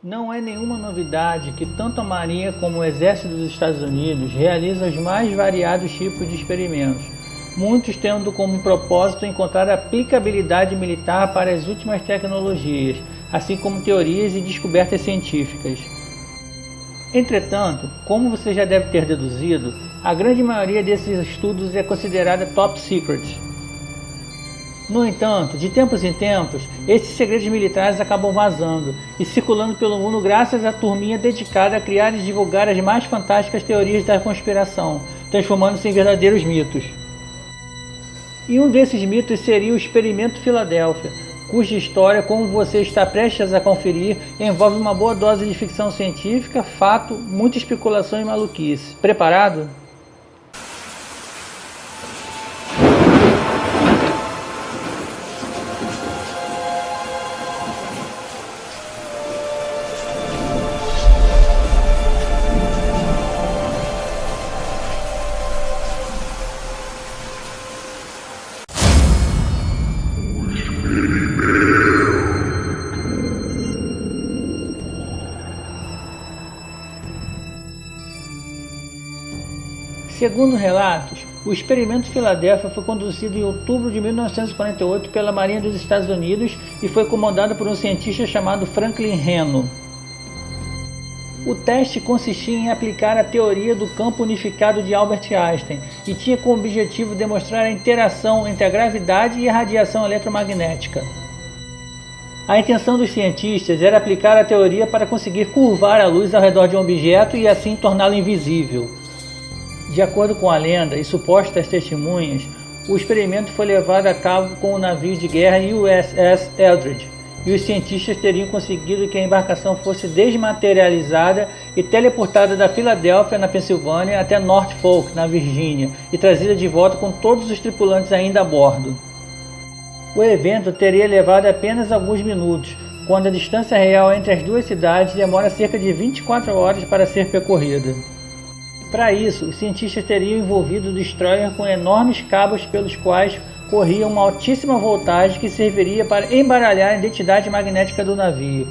Não é nenhuma novidade que tanto a Marinha como o Exército dos Estados Unidos realizam os mais variados tipos de experimentos, muitos tendo como propósito encontrar aplicabilidade militar para as últimas tecnologias, assim como teorias e descobertas científicas. Entretanto, como você já deve ter deduzido, a grande maioria desses estudos é considerada top secret. No entanto, de tempos em tempos, esses segredos militares acabam vazando e circulando pelo mundo graças à turminha dedicada a criar e divulgar as mais fantásticas teorias da conspiração, transformando-se em verdadeiros mitos. E um desses mitos seria o Experimento Filadélfia, cuja história, como você está prestes a conferir, envolve uma boa dose de ficção científica, fato, muita especulação e maluquice. Preparado? Segundo relatos, o Experimento Filadélfia foi conduzido em outubro de 1948 pela Marinha dos Estados Unidos e foi comandado por um cientista chamado Franklin Reno. O teste consistia em aplicar a teoria do campo unificado de Albert Einstein e tinha como objetivo demonstrar a interação entre a gravidade e a radiação eletromagnética. A intenção dos cientistas era aplicar a teoria para conseguir curvar a luz ao redor de um objeto e assim torná-lo invisível. De acordo com a lenda e supostas testemunhas, o experimento foi levado a cabo com o navio de guerra USS Eldridge, e os cientistas teriam conseguido que a embarcação fosse desmaterializada e teleportada da Filadélfia, na Pensilvânia, até Norfolk, na Virgínia, e trazida de volta com todos os tripulantes ainda a bordo. O evento teria levado apenas alguns minutos, quando a distância real entre as duas cidades demora cerca de 24 horas para ser percorrida. Para isso, os cientistas teriam envolvido o destroyer com enormes cabos pelos quais corria uma altíssima voltagem que serviria para embaralhar a identidade magnética do navio.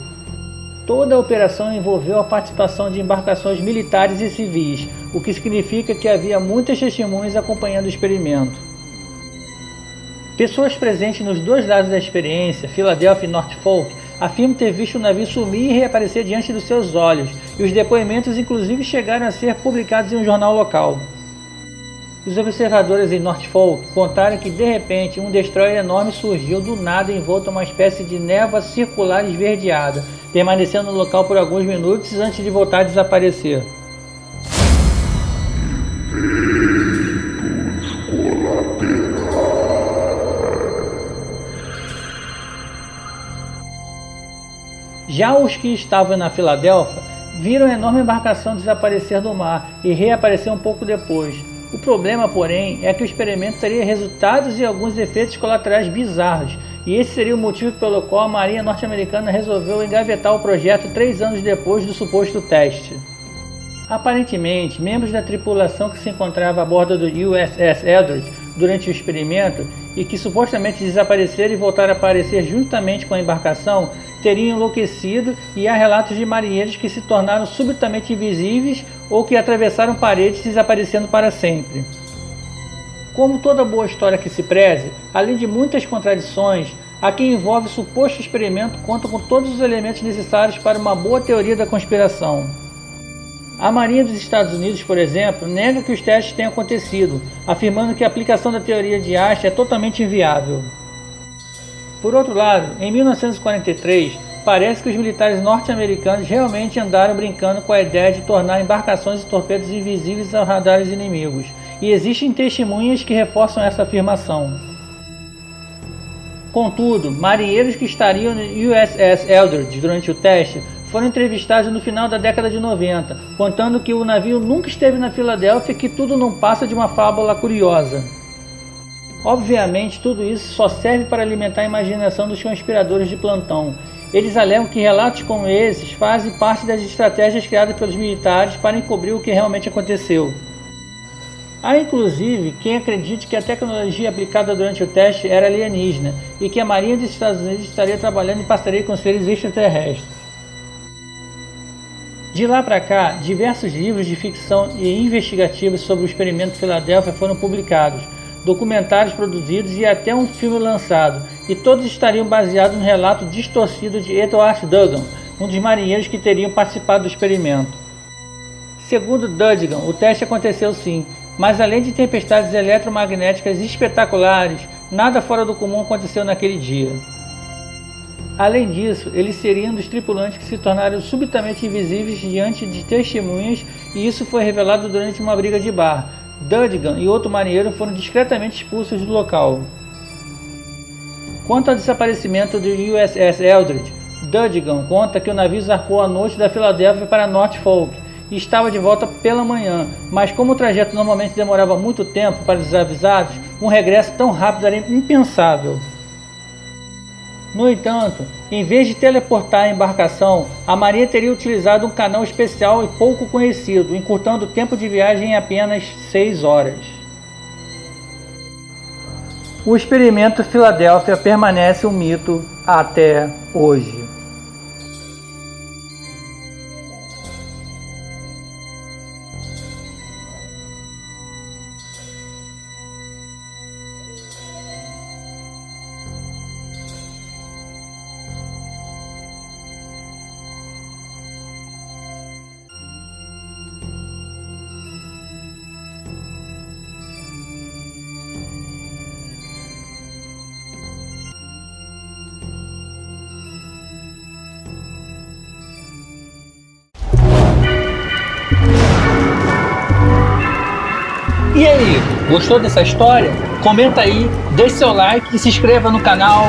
Toda a operação envolveu a participação de embarcações militares e civis, o que significa que havia muitas testemunhas acompanhando o experimento. Pessoas presentes nos dois lados da experiência, Filadélfia e Norfolk, afirmam ter visto o navio sumir e reaparecer diante dos seus olhos, e os depoimentos inclusive chegaram a ser publicados em um jornal local. Os observadores em Norfolk contaram que de repente um destroyer enorme surgiu do nada envolto a uma espécie de névoa circular esverdeada, permanecendo no local por alguns minutos antes de voltar a desaparecer. Já os que estavam na Filadélfia viram a enorme embarcação desaparecer do mar e reaparecer um pouco depois. O problema, porém, é que o experimento teria resultados e alguns efeitos colaterais bizarros, e esse seria o motivo pelo qual a Marinha norte-americana resolveu engavetar o projeto 3 anos depois do suposto teste. Aparentemente, membros da tripulação que se encontrava a bordo do USS Eldridge durante o experimento e que supostamente desapareceram e voltaram a aparecer juntamente com a embarcação teriam enlouquecido, e há relatos de marinheiros que se tornaram subitamente invisíveis ou que atravessaram paredes desaparecendo para sempre. Como toda boa história que se preze, além de muitas contradições, a que envolve o suposto experimento conta com todos os elementos necessários para uma boa teoria da conspiração. A Marinha dos Estados Unidos, por exemplo, nega que os testes tenham acontecido, afirmando que a aplicação da teoria de Einstein é totalmente inviável. Por outro lado, em 1943, parece que os militares norte-americanos realmente andaram brincando com a ideia de tornar embarcações e torpedos invisíveis aos radares inimigos, e existem testemunhas que reforçam essa afirmação. Contudo, marinheiros que estariam no USS Eldridge durante o teste foram entrevistados no final da década de 90, contando que o navio nunca esteve na Filadélfia e que tudo não passa de uma fábula curiosa. Obviamente, tudo isso só serve para alimentar a imaginação dos conspiradores de plantão. Eles alegam que relatos como esses fazem parte das estratégias criadas pelos militares para encobrir o que realmente aconteceu. Há inclusive quem acredite que a tecnologia aplicada durante o teste era alienígena e que a Marinha dos Estados Unidos estaria trabalhando em parceria com seres extraterrestres. De lá para cá, diversos livros de ficção e investigativos sobre o experimento de Filadélfia foram publicados, documentários produzidos e até um filme lançado, e todos estariam baseados no relato distorcido de Edward Duggan, um dos marinheiros que teriam participado do experimento. Segundo Duggan, o teste aconteceu sim, mas além de tempestades eletromagnéticas espetaculares, nada fora do comum aconteceu naquele dia. Além disso, ele seria um dos tripulantes que se tornaram subitamente invisíveis diante de testemunhas, e isso foi revelado durante uma briga de bar. Duggan e outro marinheiro foram discretamente expulsos do local. Quanto ao desaparecimento do USS Eldridge, Duggan conta que o navio zarpou à noite da Filadélfia para Norfolk e estava de volta pela manhã, mas como o trajeto normalmente demorava muito tempo para os desavisados, um regresso tão rápido era impensável. No entanto, em vez de teleportar a embarcação, a marinha teria utilizado um canal especial e pouco conhecido, encurtando o tempo de viagem em apenas 6 horas. O experimento Filadélfia permanece um mito até hoje. E aí, gostou dessa história? Comenta aí, deixe seu like e se inscreva no canal.